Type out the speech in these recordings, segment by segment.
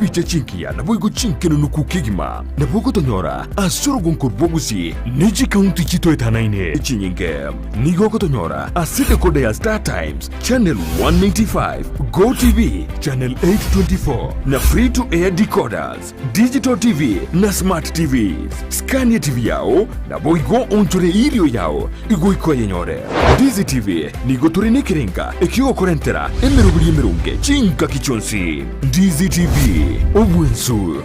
picha chinkia na boigo chinkeno nuku kigima na bogo tonyora asoro gonko bogusi niji county chito etanaine chinyinge nigo tonyora asite kode ya Star Times channel 195 Go TV channel 824 na free to air decoders digital TV na smart TVs Scania TV yao na boigo onchore ilio yao igo iko yenyore Ndizi TV nigo turine kirenga ekio korentera emerubuli merunge chinka kichonsi Ndizi TV obwensu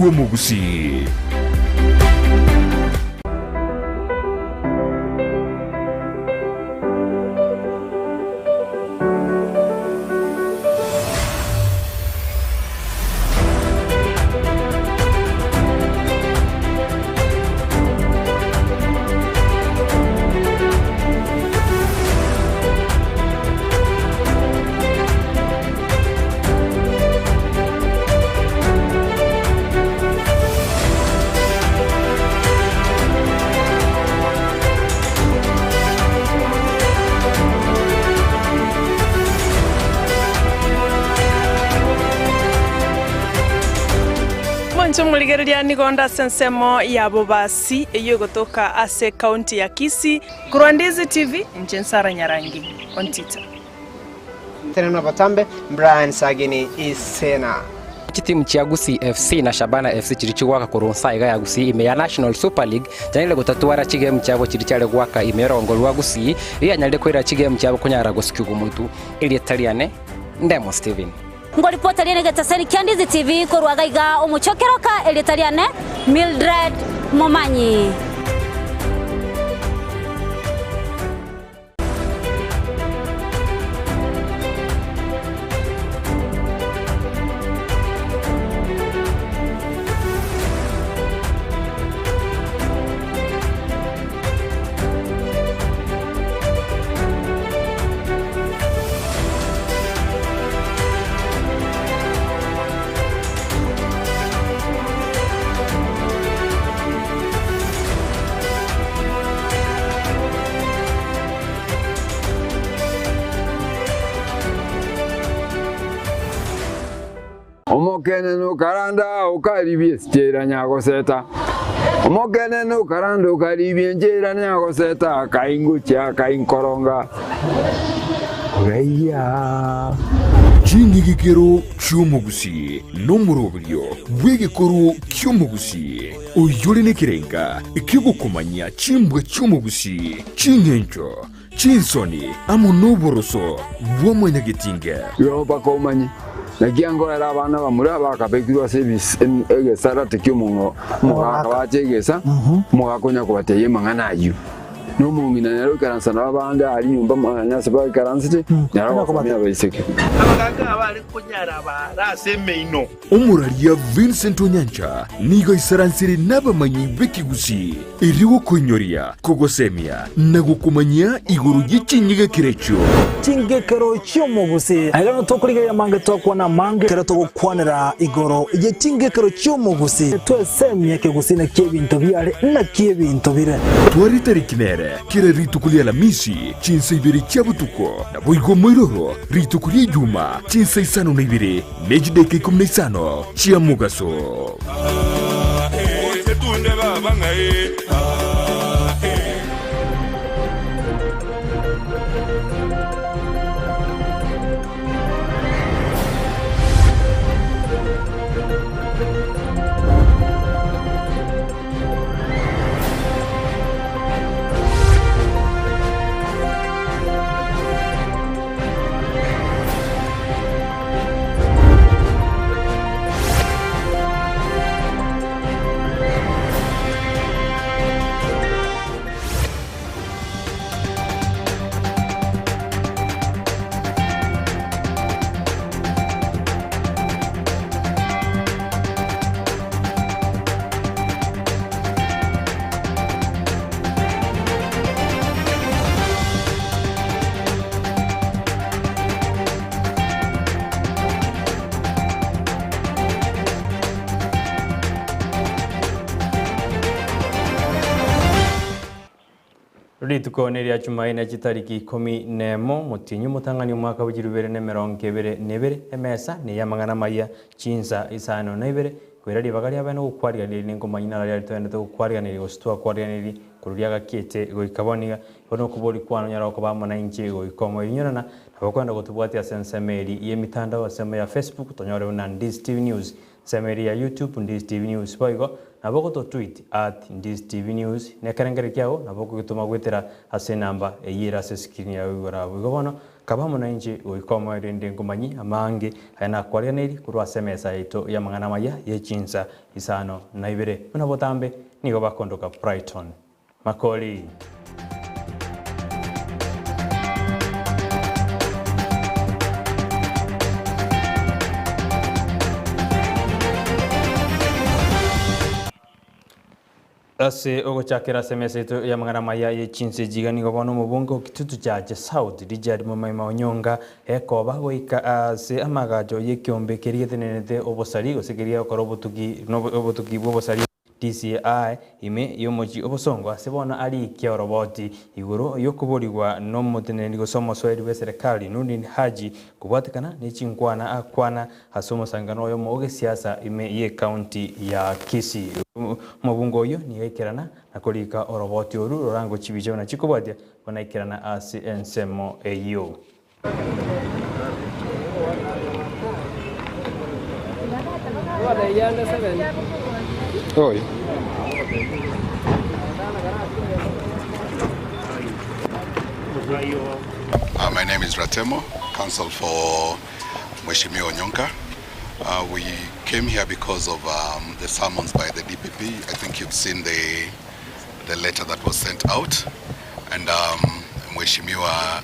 uomogusi. Muligereria nigonda sensemo ya bobasi eyo gotoka ase county ya Kisii kurwa Ndizi TV Nchensara Nyarangi ontita tena batambe Brian Sagini Isena timu cha Gusii FC na Shabana FC chirichigwaka kurunsa iga ya Gusii ime ya National Super League janile gutatuara chigame cyabo chirichale gwaka imerongolwa Gusii iya nyalde kwera chigame cyabo kunyara gusikigu muntu ili Italiane Ndemo Steven ngo reporter yene gatasani Ndizi TV ko rwagaiga umuchokeroka elitaliane Mildred Momanyi. Omokene no karanda ukaribie stera nyago seta Omokene no karanda ukaribie njera nyago seta kaingucha kainkoronga Reya Chinigikero Chomogusi Nomurobrio Wegekoro Chomogusi Oyolene Kirenga Kigukomanya Chimbwe Chomogusi Chingencho Chinsoni Amunoboroso Womanyagitinga Yoba komanyi Nagiango era abana bamura bakabegirwa service egesara tekyomungo mugakabachegesa mugakonya kubateye manganayo no mungina nero karansana abanga ari nyumba manya saba karansite naro bakomya bayiseke abaganga abari kunyara baraseme ino Omuralia Vincent Onyancha nigo isaransiri nabamanyi bekigusi iriwo konyoria kogosemia nagukumanya iguru yichinyiga kirecho chingekero cyomugusi ayano tokuriga yamange tokwana mange kero tokwanira igoro ye chingekero cyomugusi twesemye kegusi na kebinto byale na kebinto bire twari tarikinere kira ritukulia la misi chinsa ibere chabutuko na boigo moiroro ritukulia juma chinsa isano na ibere mejideke kumna isano chia mugaso Rituko ya Jumaine chitariki 11 mutinyu mutangani mwaka wa 2022 emesa ni ya Amayia Chinsa Isano na Ibere kwera ribagari abana gukwaria ni ngomanyina rya twende gukwaria ni gostwa kwaria ni kururia gakite goikaboniga bono kubori kwano nyara ko bamona inchi goikomo inyana abakwenda gutubwatia sensemeri ye mitandao asema ya Facebook tonyore na Ndizi TV News semeri ya YouTube Ndizi TV News boigo naboko to tweet @Ndizi TV News nekarengere kyao naboko gituma gwetera ase namba eyira se screen ya wigora bono kabamo na inji goikoma rende ngomanyi amange ayana kwaria neri kurwa semesa ito ya Amayia ye Chinsa Isano na Ibere una botambe nigo bakondoka Brighton Makori. Ase ogochakera semeseto ya Amayia ye Chinsa jigani gobono mubungo kitutu chaje South Richard Mumaima Onyonga ekoba goika ase amagajo ye kyombe kerigethenete obosari gosekeria okorobotugi obotugi bobosari DCI ime yomoji obosongo asebona ali kioroboti iguru yokuborigwa no muteneni gosomo swedi we serikali nuni haji kubwatikana ni chinkwana akwana hasomo sangano yo moge siasa ime ye county ya Kisii mubungo yo ni yekerana nakolika oroboti oru rorango chibijo na chikobwatia bonaikerana asi ensemo eyo Oi. My name is Ratemo, counsel for Mheshimiwa Onyonka. We came here because of the summons by the DPP. I think you've seen the letter that was sent out, and Mheshimiwa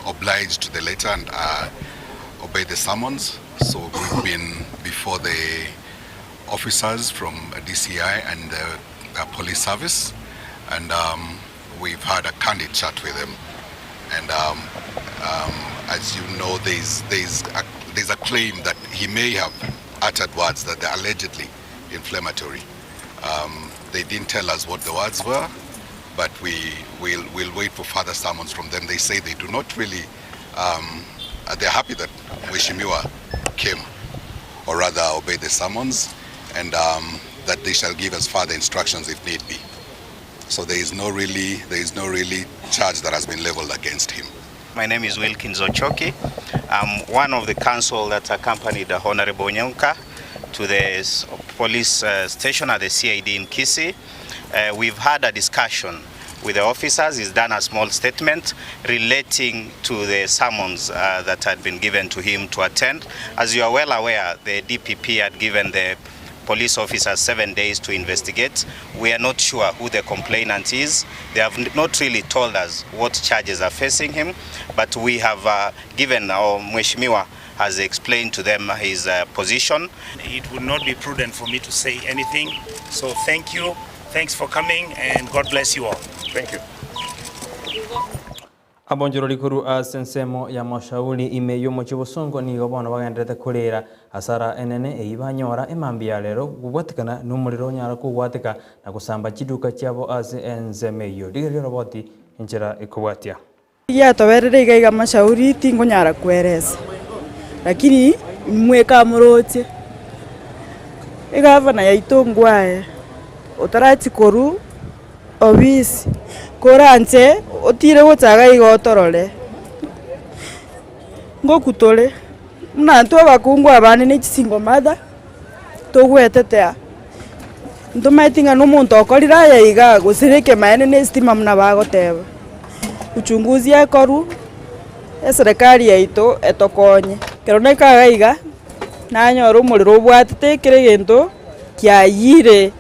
obliged to the letter and obeyed the summons. So we've been before the officers from DCI and the police service, and we've had a candid chat with them. And as you know, there's a claim that he may have uttered words that are allegedly inflammatory. They didn't tell us what the words were, but we'll wait for further summons from them. They say they do not really. They're happy that Mheshimiwa came, or rather obeyed the summons, and that they shall give us further instructions if need be. So there is no really charge that has been leveled against him. My name is Wilkins Ochoki. I'm one of the council that accompanied the Honorable Onyonka to the police station at the CID in Kisii. We've had a discussion with the officers. He's done a small statement relating to the summons that had been given to him to attend. As you are well aware, the DPP had given the police officers 7 days to investigate. We are not sure who the complainant is. They have not really told us what charges are facing him, but we have given our Mheshimiwa has explained to them his position. It would not be prudent for me to say anything, so thank you. Thanks for coming, and God bless you all. Thank you. Abonjoro likuru asensemo ya mashauri ime yomo chibosongo ni gobona bagendete kurera asara enene eibanyora emambia lero gubwatikana numuriro nyara kugwatika na kusamba chiduka cyabo ase enzemeyo digeri roboti injira ikubwatia ya toberere igaiga mashauri tingo nyara kwereza lakini mweka muroche igava na yaitongwae otarati koru obisi koranje otire gotaga igotorore ngokutore muna ntwa bakungwa abane ne chisingo mada togwetetea ndomaitinga no muntu okorira yaiga gusirike maene ne stima muna bagoteba uchunguzi yakoru serikali yaito etokonye keroneka gaiga nanyoro umuriro bwatete kire gento kyayire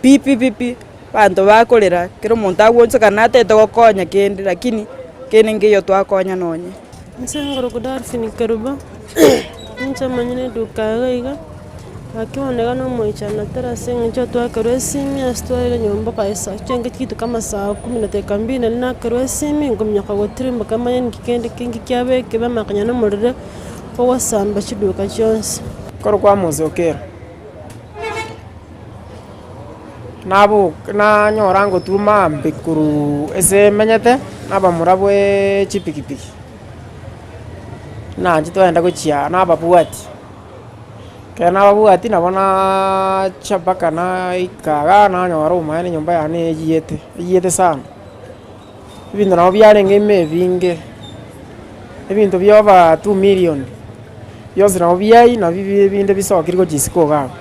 pipi bantu bakorera kero muntu agwonse kana atete gokonya kindi lakini kene ngiyo twakonya nonye nsengoro kudarfini karuba ncha manyine dukagaiga akiboneka no moichana terasenga cho twakarwesimi astwale nyomba kaisa chenge kitu kama saa 12 na karwesimi ngumnya kagotrimba kama yen kikende kingi kyabe keba makanya no murire ko wasamba chiduka chonse koro kwa muzokera nabo na nyorango tuma mbikuru ese menyete naba murabwe chipikipiki na njitwenda guchia naba buati kana babuati nabona chabaka na ikaga na nyora umane nyumba yane yiyete sana ibintu nabo byarenge imevinge ibintu byoba 2 million byose nabo byai na bibinde bisokiriko jisiko gabo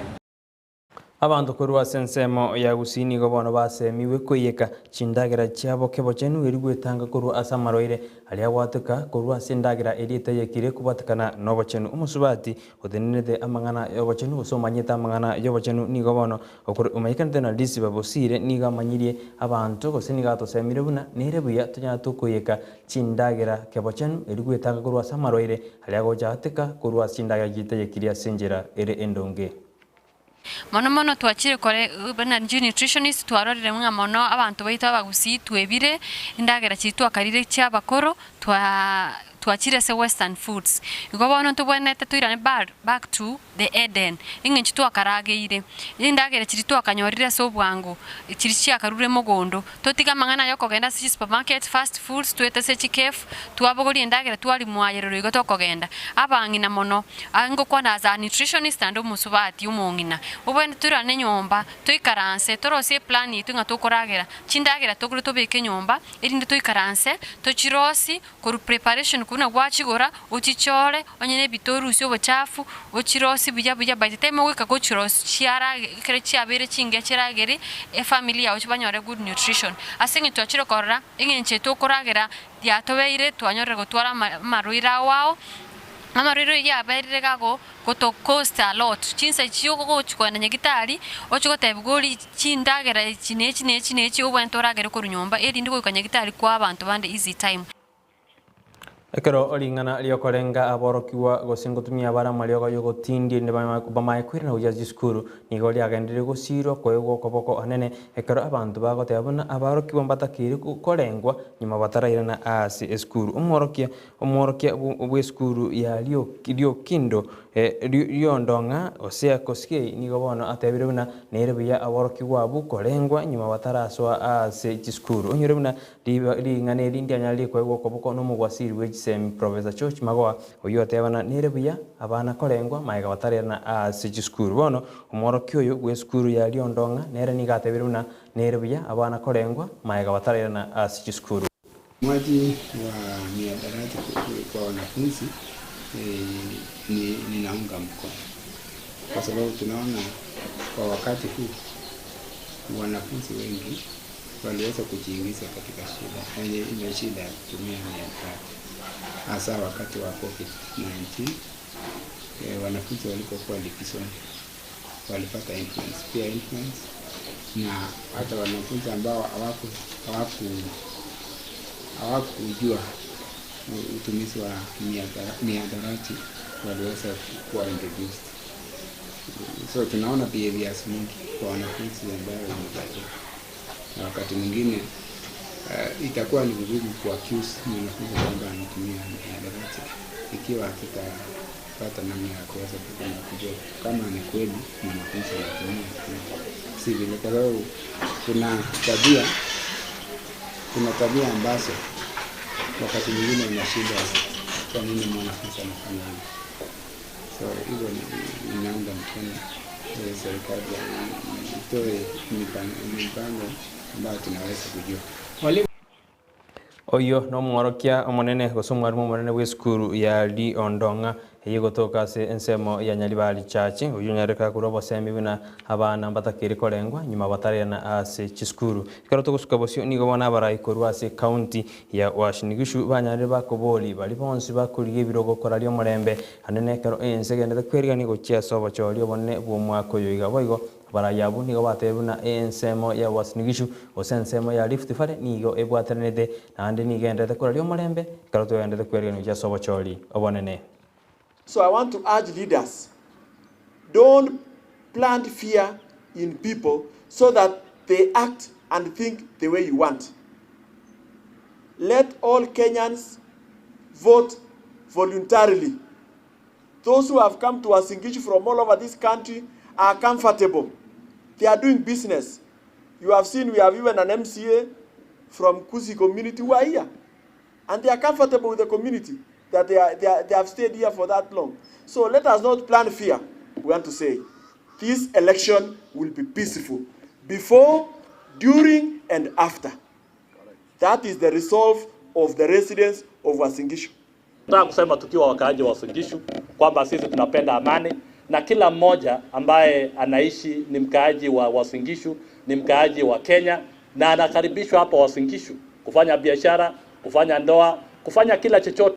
abantu korwa sensemo ya gusini go bono basemiwe koyeka chindagera cyabo kebo chenu eri gwetanga korwa asamaroire ali awatuka korwa sindagera erite yekire kubatakana nobo chenu umusubati odenete amangana yobo chenu usomanyeta amangana yobo chenu nigo bono okuru umayikante na disi babosire niga manyirie abantu gosini gato semire buna nerebuya tunyato koyeka chindagera kebo chenu eri gwetanga korwa asamaroire ali agojatika korwa sindagera gite yekire asinjira ere endonge mono twachire kore bana nutritionist twarorere mwa mono abantu baita bagusi twebire indagera chitu akarire cha bakoro twachire se western foods igo bono tubonete tuirane back to the Eden ingenchi twakarageire indagera chiri twakanyorire so bwangu chiri chiakarure mogondo totiga mangana yoko genda si supermarket fast foods twete se chikef twabogori indagera twali mwayerero igo tokogenda abangina mono ango kwana za nutritionist ando musubati umongina ubone turane nyomba tuikaranse torose plan yitu nga tokoragera chindagera tokuru tobeke nyomba irinde tuikaranse tochirosi koru preparation kuna gwachigora uchichore onyene bitorusi obuchafu uchirosi buja by the time wika go chirosi chiara kere chiabere chinge chirageri family yawe chibanyore good nutrition asinge twachiro korra ingenche tokoragera yatobeire twanyore gotwara maruira wao amariro ya berire gago goto cost a lot chinsa chiyo go chikwana nyagitari ochigo tebugori chindagera chinechi ubwentoragere ko runyomba eri ndiko kanyagitari kwa abantu bande easy time ekero olingana liokorenga aborokiwa gosingotumia bara malioga yogo tindi ne bamaye kwirina ujaji skuru nigo liagendire gosiro kwego koboko anene ekero abantu bagotebona aborokiwa mbatakire korengwa nyuma batarairana asi skuru umorokia bwe skuru ya lio kindo liondonga osea koske nigo bono atebiruna nerebuya aborokiwa bu korengwa nyuma bataraswa asi skuru onyerebuna lingane lindia nyali kwego koboko no mugwasiri semi Professor Church Magoa oyo atebana nerebuya abana korengwa maiga batarena asi skuru bono umorokio yo gwe skuru ya liondonga nere nigatebiruna nerebuya abana korengwa maiga batarena asi skuru Mwaji wa miadarati kwa wanafunzi ninaunga mkono kwa sababu tunaona kwa wakati huu wanafunzi wengi waliweza kujiingiza katika shida ya kutumia miadarati hasa wakati wa COVID-19. Wanafunzi walipokuwa likizoni walipata influence na hata wanafunzi ambao hawakujua utumizi wa miadarati waliweza kuwa introduced. So tunaona behaviors mingi kwa wanafunzi ambao wamebadilika, na wakati mwingine itakuwa ni vigumu kuaccuse mwanafunzi kwamba anatumia miadarati ikiwa hatutapata namna ya kuweza kujua kama ni kweli mwanafunzi anatumia si vile, kwa sababu kuna tabia ambazo wakati mwingine unashinda kwa nini mwanafunzi anafanya hivyo. So hivyo ninaunga mkono serikali itoe mipango ambayo tunaweza kujua. Oyo no mworokia omonene gosomwarimu omonene bw'eskuru ya Liondonga yegotoka se ensemo ya Nyalibali Church uyu nyareka kurobo semi bina abana batakiri korengwa nyuma batarena ase chiskuru ikaro togusuka bosyo nigo bona barayikorwa ase county ya Washinigishu banyare bakoboli bali bonsi bakuriye birogo korali omurembe hanene karo ensegende kweriga nigo chiasobo chori obone bwo mwako yoiga boigo barayabu nigo batebuna ensemo ya Washinigishu osensemo ya Rift Valley nigo ebwaterenede nande nigendete korali omurembe ikaro togendete kweriga nigo chiasobo chori obonene. So I want to urge leaders, don't plant fear in people so that they act and think the way you want. Let all Kenyans vote voluntarily. Those who have come to Uasin Gishu from all over this country are comfortable. They are doing business. You have seen we have even an MCA from Kusi community who are here. And they are comfortable with the community, that they have stayed here for that long. So let us not plant fear. We want to say, this election will be peaceful before, during, and after. That is the resolve of the residents of Uasin Gishu. Nataka kusema tukiwa wakaaji wa Uasin Gishu kwamba sisi tunapenda amani na kila mmoja ambaye anaishi ni mkaaji wa Uasin Gishu, ni mkaaji wa Kenya na anakaribishwa hapa Uasin Gishu kufanya biashara, kufanya ndoa, kufanya kila chochote.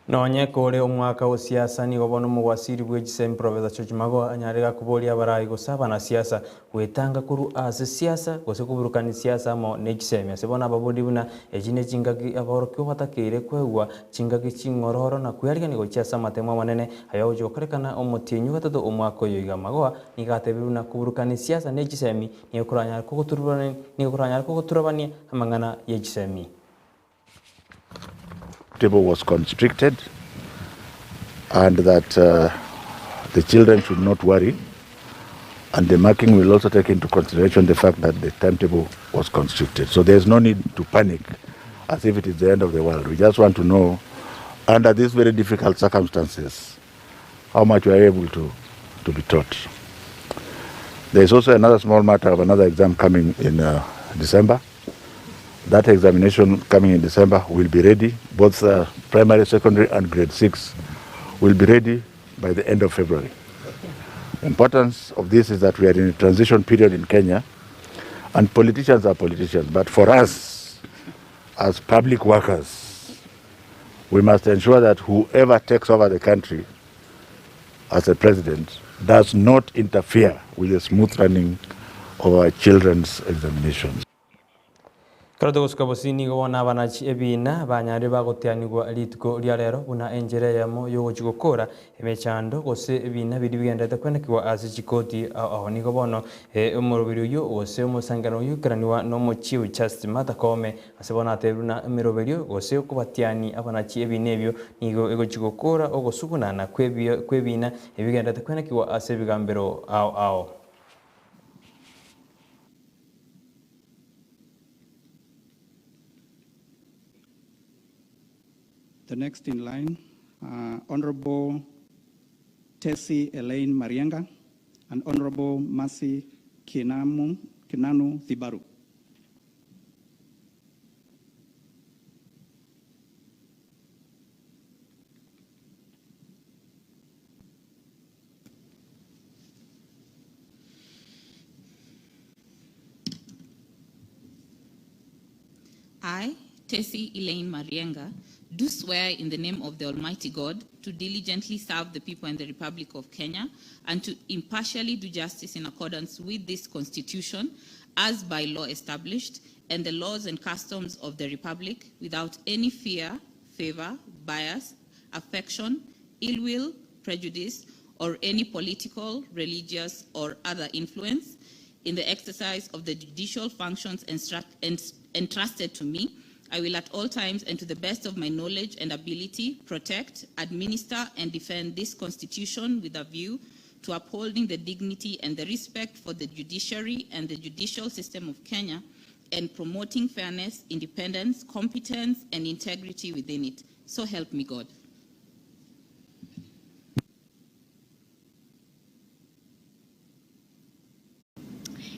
Nonye kore umwaka wa siasa ni gobono mugwasiri bw'egisemi Professor George Magoha anyarega kuboria abarayi gusaba na siasa wetanga kuru ase siasa gose kuburukani siasa mo negisemi asebona ababundi buna ejine chingagi aborokyo batakire kwegwa chingagi chingororo na kuyariga ni gochasa matemo manene ayo jokorekana omutinyu gatatu umwaka oyo iga Magoha ni gatebiruna kuburukani siasa negisemi ni kuranya kuguturabania amangana yegisemi. Table was constricted, and that the children should not worry, and the marking will also take into consideration the fact that the timetable was constricted. So there's no need to panic as if it is the end of the world. We just want to know, under these very difficult circumstances, how much we are able to be taught. There is also another small matter of another exam coming in December. That examination coming in December will be ready. Both primary, secondary, and grade 6 will be ready by the end of February. The importance of this is that we are in a transition period in Kenya, and politicians are politicians. But for us, as public workers, we must ensure that whoever takes over the country as a president does not interfere with the smooth running of our children's examinations. Karoto guskabosini gobona banachi ebina banyari bagotianigwa litiko ria rero buna enjere yamo yogochigokora emechando gose ebina biri bigendete kwenekwa ase chikoti aho ni gobono umurubiri uyu gose umusangano uyu kraniwa no mochiu just matakome asebona ateruna emeroberio gose kubatiani abanachi ebina ebyo nigo egochigokora ogosugunana kwebina ebigendete kwenekwa ase bigambero ao. The next in line, Honorable Tessie Elaine Marienga and Honorable Mercy Kinanu Thibaru. I, Tessie Elaine Marienga, do swear in the name of the Almighty God to diligently serve the people in the Republic of Kenya and to impartially do justice in accordance with this Constitution as by law established and the laws and customs of the Republic without any fear, favor, bias, affection, ill will, prejudice, or any political, religious, or other influence in the exercise of the judicial functions entrusted to me. I will at all times and to the best of my knowledge and ability protect, administer, and defend this Constitution with a view to upholding the dignity and the respect for the judiciary and the judicial system of Kenya and promoting fairness, independence, competence, and integrity within it. So help me God.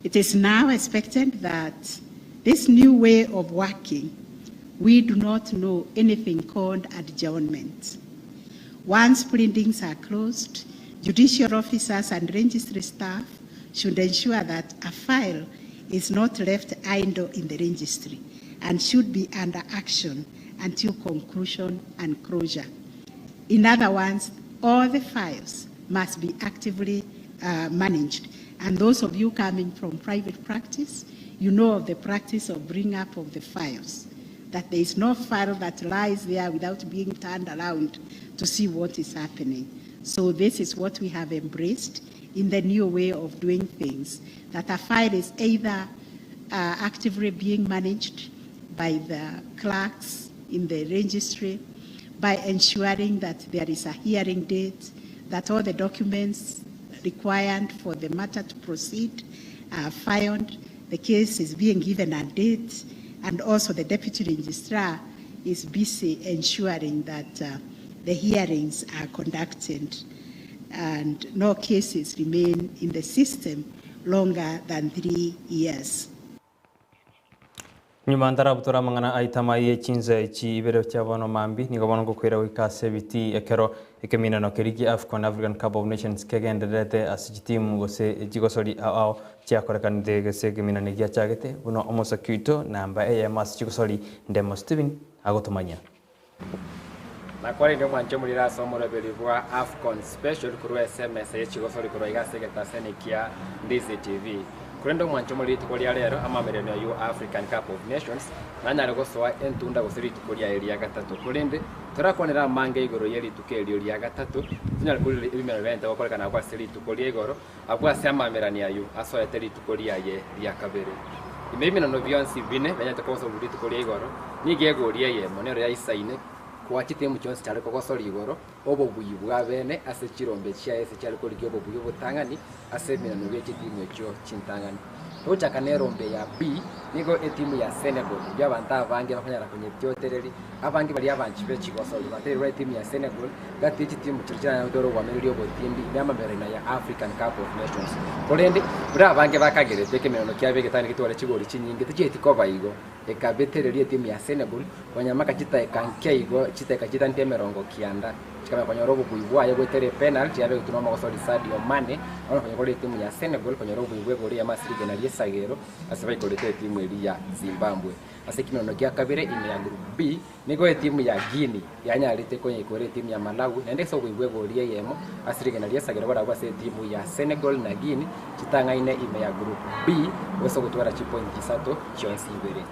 It is now expected that this new way of working, we do not know anything called adjournment. Once printings are closed, judicial officers and registry staff should ensure that a file is not left idle in the registry and should be under action until conclusion and closure. In other words, all the files must be actively managed. And those of you coming from private practice, you know of the practice of bring up of the files, that there is no file that lies there without being turned around to see what is happening. So this is what we have embraced in the new way of doing things, that a file is either actively being managed by the clerks in the registry, by ensuring that there is a hearing date, that all the documents required for the matter to proceed found. The case is being given a date, and also the Deputy Registrar is busy ensuring that the hearings are conducted and no cases remain in the system longer than 3 years. Nyuma ntara butora mangana Amayia Chinsa Ibere chabano mambi ni gabano kukwira wikase biti ekero ekemina no kerigi African Cup of Nations kegenderete asijitimu gose jigosori ao chiakorekan de gese kemina ne giachagete uno omosakuito namba mas jigosori ndemo Steven agotomanya na kwari ndio mwancho mulira somo rebelivwa Afcon special kuru SMS yechigosori kuru igase getasene kia Ndizi TV kurendo mwancho mulira tukolia lero amamereno ya African Cup of Nations nanya gosoa entunda gosiri tukolia area gatatu kulinde turakonera mange igoro yeli tukeli area gatatu tunya kuri ibimero venta wakolekana kwa siri tukolia igoro abwa sema merani ayu aso yeteri tukolia ye ya kabere imemi no bionsi bine banya takoso budi tukolia igoro nigegoria ye monero ya isaine kwa kitemu cyonse cyari kokosori igoro obo buyibwa bene ase kirombe cya ese cyari ko ryo buyo butangani ase mirano y'ekitimu cyo cintangani Ocha kanerombe ya B nigo etimu ya Senegal byabanta abange bakanyara kwenye byotereri abange bali abanchi bechigosoli bateri timu ya Senegal gati timu kirjana ndoro wa melio botindi byamamerena ya African Cup of Nations kolende bura abange bakagerete kemerano kyabe getani kitwale kigori kinyingi tiketi koba igo ekabetereri timu ya Senegal kwanyamaka kitaekanke igo kitaekakita ntemerongo kianda kama kwenye robo kuibwa ya gwetere penalty yabe kutunoma gosoli Sadio Mane ona kwenye goli timu ya Senegal kwenye robo kuibwa goli ya Masrige na Liesagero asabai kolete timu ya Zimbabwe asekimeno kia kabire ime ya group B nigo timu ya Guinea yanyalite kwenye ikore timu ya Malawi na ndeso kuibwa goli ya yemo Asrige na Liesagero bara kwa timu ya Senegal na Guinea kitanga ine ime ya group B weso kutwara chipointi sato chonsi Ibere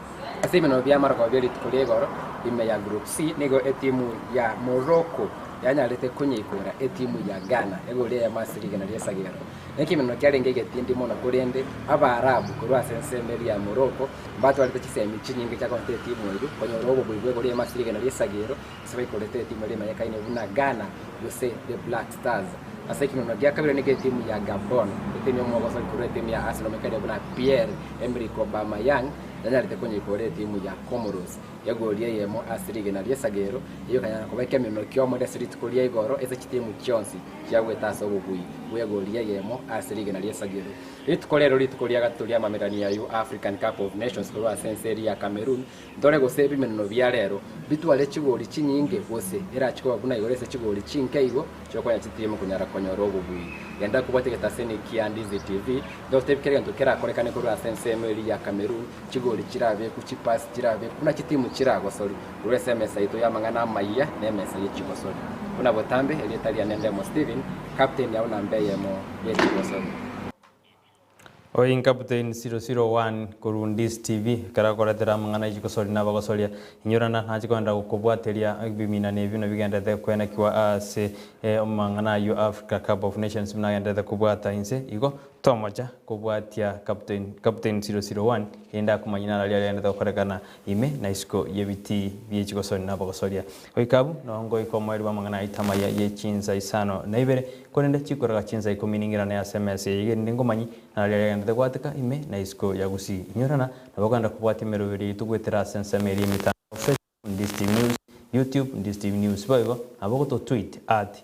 asekimeno bya mara kwa beli tukolegoro ime ya group C nigo timu ya Morocco yanyalite kwenye ikora etimu ya Ghana egole ya Masrige na Liesagero nekimeno kyalengege tindi mona kurende abarabu kurwa sensemeri ya Morocco bato walite kisemi chinyingi cha konte timu idu kwenye robo bwibwe gole ya Masrige na Liesagero sabai kolete timu ile mayaka ine una Ghana yose the Black Stars asekimeno gya kabira nige timu ya Gabon timu mo goso kurete timu ya Arsenal mekade buna Pierre Emerick Aubameyang yanyalite kwenye ikore timu ya Comoros yagolie yemo Asrige na Liesagero iyo kanyana kubeke mino kyomo ndesiri tukolia igoro eze kitimu kyonsi kyagweta so bugui yagolie yemo Asrige na Liesagero itukolero litukolia gatulia mamerani ya African Cup of Nations kwa senseri ya Cameroon ndore gosebi mino bya lero bitwale kigori kinyinge gose era kiko buna igorese kigori kinke igo cyoko ya kitimu kunyara konyoro bugui yenda kubategeta seni kia Ndizi TV ndo tebikere ntokera korekane ko senseri ya Cameroon kigori kirabe ku kipass kirabe kuna kitimu kirago sori urese mesa ito yamangana Amayia ne mesa yechigosori kuna botambe elitalia nendemo Steven captain ya unambe yemo yechigosori Oyin captain 001 Kurundis TV karakora tera mangana yechigosori na bagosoria inyorana hajikwenda ukobwateria bimina ne bino bigenda de kwena kiwa ase mangana Africa Cup of Nations mnagenda de kubwata inse igo tomoja kubwatia captain 001 yenda kumanyina ali yenda korekana ime na isko yebiti byechigosoni na bagosoria oikabu nongo ikomweri bamangana Amayia Chinsa Isano na Ibere konende chikoraga Chinsa ikominingira na SMS yigende ngomanyi ali yenda kwateka ime na isko yagusi nyorana nabaganda kubwati merobiri tugwetera sensameri mitano Ndizi TV News YouTube Ndizi TV News boygo aboko to tweet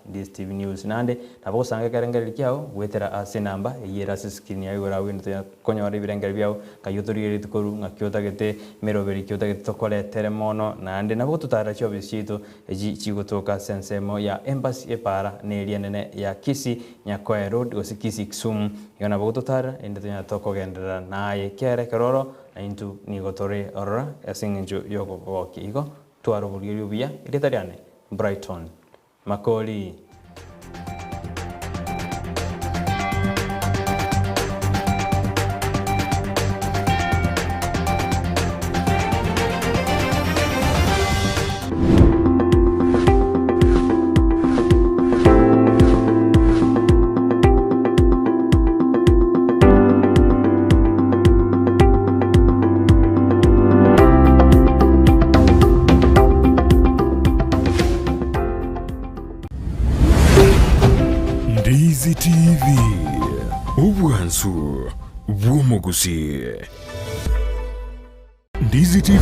@Ndizi TV News nande naboko sanga karengeri kyao wetera ase namba yera screen yayo rawinto konyora ibirengeri byao kayotori ritukoru ngakyota gete meroberi kyota gete tokole telemono nande naboko tutara cyo bisito eji chigotoka sensemo ya embassy epara nerianene ya Kisi Nyakoe Road osikisi Kisumu yona boko tutara ende tonya tokogendera naye kere keroro into nigotore orra asingenjo yoko goki igo tuaro bulio bia itariane Brighton Makori Ndizi TV ubwansu Womogusi. Ndizi TV,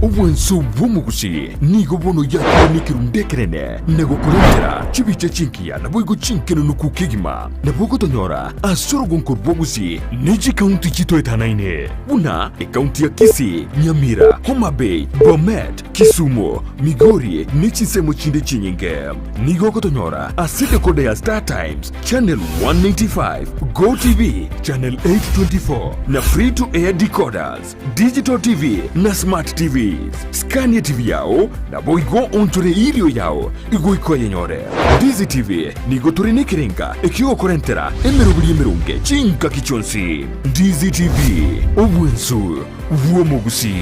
uwenso womogusi, nigo bono ya nikirundekerene, nego kurendera, chibicha chinkia, na boigo chinkeno nuku kigima, na bogo tonyora, asoro gonkor bogusi, neji kaunti chito etanaine, una, kaunti ya Kisii, Nyamira, Homa Bay, Bomet, Kisumu, Migori, nechi semo chinde chinyinge, nigo kotonyora, asite kode ya Star Times, Channel 195, Go TV, Channel 824, na free to air decoders, Digital TV, na Smart TVs. Scania TV yao, na boigo ontore ilio yao, igo iko yenyore. Ndizi TV, nigo turine kirenga, ikiwa korentera, emerubili emerunge, chinka kichonsi. Ndizi TV, ubuensu, uomogusi.